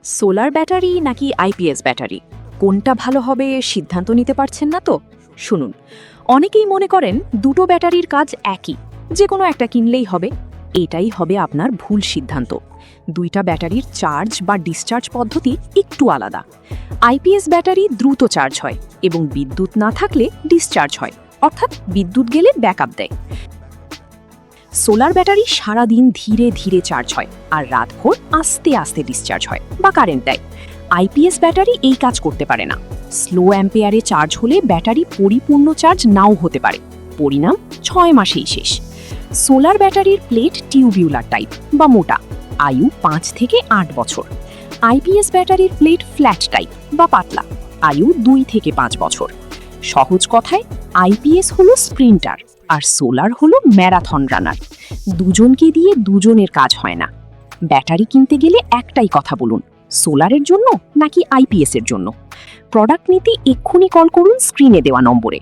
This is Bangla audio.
সোলার ব্যাটারি নাকি আইপিএস ব্যাটারি কোনটা ভালো হবে সিদ্ধান্ত নিতে পারছেন না তো? শুনুন, অনেকেই মনে করেন দুটো ব্যাটারির কাজ একই, যে কোনো একটা কিনলেই হবে। এটাই হবে আপনার ভুল সিদ্ধান্ত। দুইটা ব্যাটারির চার্জ বা ডিসচার্জ পদ্ধতি একটু আলাদা। আইপিএস ব্যাটারি দ্রুত চার্জ হয় এবং বিদ্যুৎ না থাকলে ডিসচার্জ হয়, অর্থাৎ বিদ্যুৎ গেলে ব্যাকআপ দেয়। সোলার ব্যাটারি সারাদিন ধীরে ধীরে চার্জ হয় আর রাতভর আস্তে আস্তে ডিসচার্জ হয় বা কারেন্ট দেয়। আইপিএস ব্যাটারি এই কাজ করতে পারে না। স্লো অ্যাম্পেয়ারে চার্জ হলে ব্যাটারি পরিপূর্ণ চার্জ নাও হতে পারে। পরিণাম 6 মাসেই শেষ। সোলার ব্যাটারির প্লেট টিউবিউলার টাইপ বা মোটা, আয়ু 5 থেকে 8 বছর। আইপিএস ব্যাটারির প্লেট ফ্ল্যাট টাইপ বা পাতলা, আয়ু 2 থেকে 5 বছর। সহজ কথায়, আইপিএস হলো স্প্রিন্টার আর সোলার হলো ম্যারাথন রানার। দুজনকে দিয়ে দুজনের কাজ হয় না। ব্যাটারি কিনতে গেলে একটাই কথা বলুন, সোলারের জন্য নাকি আইপিএস এর জন্য। প্রোডাক্ট নিতে এক্ষুনি কল করুন স্ক্রিনে দেওয়া নম্বরে।